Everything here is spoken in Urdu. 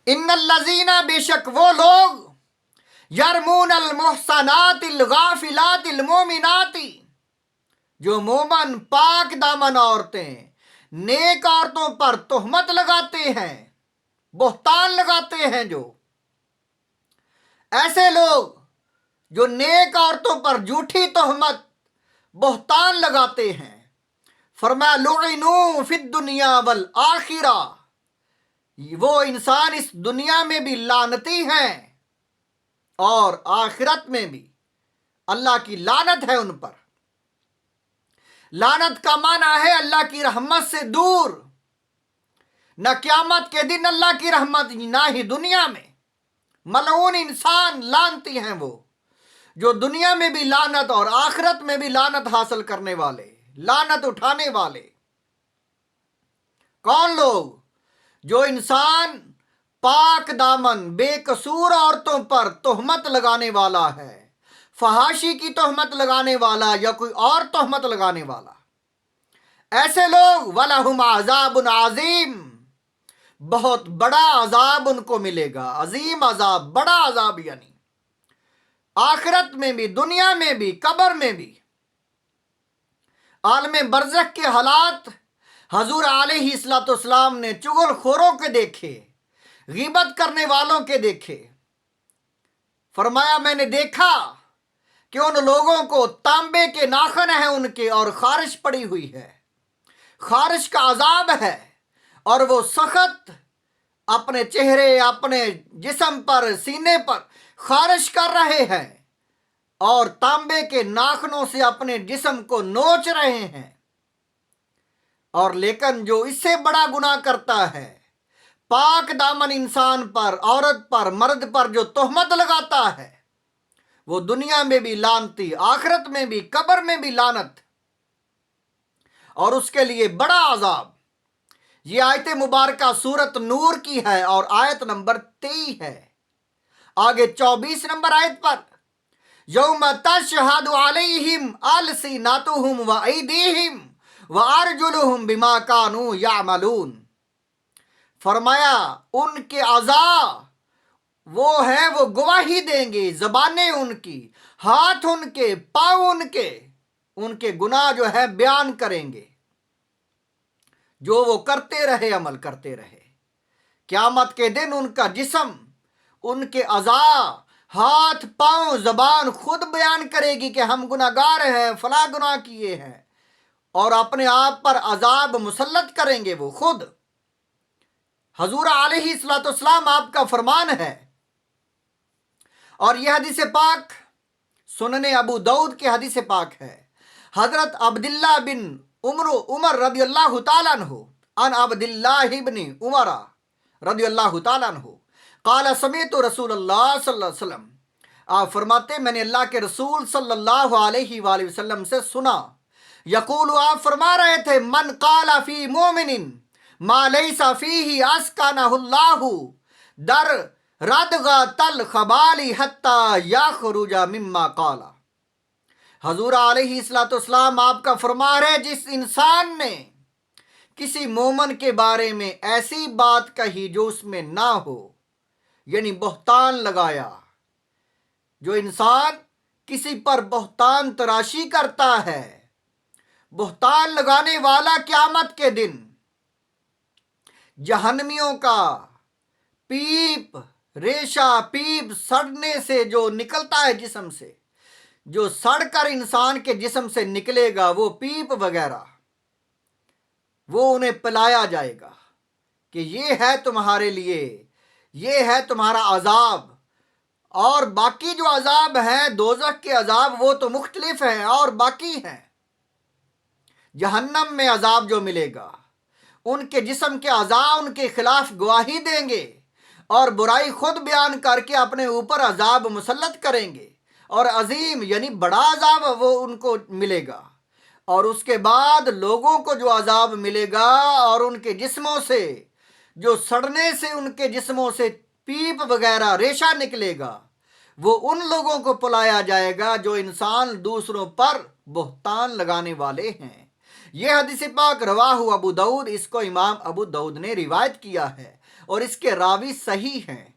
ان الذین، بے شک وہ لوگ، یرمون المحصنات الغافلات المومنات، جو مومن پاک دامن عورتیں، نیک عورتوں پر تہمت لگاتے ہیں، بہتان لگاتے ہیں، جو ایسے لوگ جو نیک عورتوں پر جھوٹی تہمت، بہتان لگاتے ہیں، فرمایا لعنوا فی الدنیا والآخرہ، وہ انسان اس دنیا میں بھی لعنتی ہیں اور آخرت میں بھی اللہ کی لعنت ہے ان پر۔ لعنت کا معنی ہے اللہ کی رحمت سے دور، نہ قیامت کے دن اللہ کی رحمت، نہ ہی دنیا میں۔ ملعون انسان لعنتی ہیں وہ، جو دنیا میں بھی لعنت اور آخرت میں بھی لعنت حاصل کرنے والے، لعنت اٹھانے والے۔ کون لوگ؟ جو انسان پاک دامن بے قصور عورتوں پر تہمت لگانے والا ہے، فحاشی کی تہمت لگانے والا یا کوئی اور تہمت لگانے والا، ایسے لوگ وَلَهُمْ عَذَابٌ عَظِيمٌ، بہت بڑا عذاب ان کو ملے گا، عظیم عذاب، بڑا عذاب، یعنی آخرت میں بھی، دنیا میں بھی، قبر میں بھی۔ عالم برزخ کے حالات حضور علیہ الصلوۃ والسلام نے چغل خوروں کے دیکھے، غیبت کرنے والوں کے دیکھے۔ فرمایا میں نے دیکھا کہ ان لوگوں کو تانبے کے ناخن ہیں ان کے، اور خارش پڑی ہوئی ہے، خارش کا عذاب ہے، اور وہ سخت اپنے چہرے، اپنے جسم پر، سینے پر خارش کر رہے ہیں، اور تانبے کے ناخنوں سے اپنے جسم کو نوچ رہے ہیں۔ اور لیکن جو اس سے بڑا گناہ کرتا ہے، پاک دامن انسان پر، عورت پر، مرد پر جو تہمت لگاتا ہے، وہ دنیا میں بھی لعنتی، آخرت میں بھی، قبر میں بھی لعنت، اور اس کے لیے بڑا عذاب۔ یہ آیت مبارکہ سورت نور کی ہے اور آیت نمبر 23 ہے۔ آگے 24 نمبر آیت پر یوم تشہد علیہم السنتہم وایدیہم وارجلہم بما کانوا یعملون، فرمایا ان کے اعضاء وہ ہیں، وہ گواہی دیں گے، زبانیں ان کی، ہاتھ ان کے، پاؤں ان کے گناہ جو ہے بیان کریں گے، جو وہ کرتے رہے، عمل کرتے رہے۔ قیامت کے دن ان کا جسم، ان کے اعضاء، ہاتھ، پاؤں، زبان خود بیان کرے گی کہ ہم گناہگار ہیں، فلاں گناہ کیے ہیں، اور اپنے آپ پر عذاب مسلط کریں گے وہ خود۔ حضور علیہ الصلوۃ والسلام آپ کا فرمان ہے، اور یہ حدیث پاک سنن ابو داؤد کی حدیث پاک ہے۔ حضرت عبداللہ بن عمر رضی اللہ تعالیٰ عنہ، عن عبداللہ بن عمر رضی اللہ تعالیٰ عنہ قال سمعت رسول اللہ صلی اللہ علیہ وسلم، آپ فرماتے میں نے اللہ کے رسول صلی اللہ علیہ وآلہ وسلم سے سنا، یقول، آپ فرما رہے تھے، من قال فی مومن ما لیس فیہ اسکنہ اللہ در ردغۃ الخبال حتی یخرج مما قال۔ حضور علیہ الصلوۃ والسلام آپ کا فرما رہے، جس انسان نے کسی مومن کے بارے میں ایسی بات کہی جو اس میں نہ ہو، یعنی بہتان لگایا، جو انسان کسی پر بہتان تراشی کرتا ہے، بہتان لگانے والا قیامت کے دن جہنمیوں کا پیپ، ریشہ پیپ سڑنے سے جو نکلتا ہے جسم سے، جو سڑ کر انسان کے جسم سے نکلے گا، وہ پیپ وغیرہ، وہ انہیں پلایا جائے گا کہ یہ ہے تمہارے لیے، یہ ہے تمہارا عذاب۔ اور باقی جو عذاب ہیں، دوزخ کے عذاب، وہ تو مختلف ہیں اور باقی ہیں۔ جہنم میں عذاب جو ملے گا، ان کے جسم کے اعضاء ان کے خلاف گواہی دیں گے اور برائی خود بیان کر کے اپنے اوپر عذاب مسلط کریں گے، اور عظیم یعنی بڑا عذاب وہ ان کو ملے گا۔ اور اس کے بعد لوگوں کو جو عذاب ملے گا، اور ان کے جسموں سے جو سڑنے سے ان کے جسموں سے پیپ وغیرہ ریشہ نکلے گا، وہ ان لوگوں کو پلایا جائے گا جو انسان دوسروں پر بہتان لگانے والے ہیں۔ یہ حدیث پاک رواہ ابو داؤد، اس کو امام ابو داؤد نے روایت کیا ہے، اور اس کے راوی صحیح ہیں۔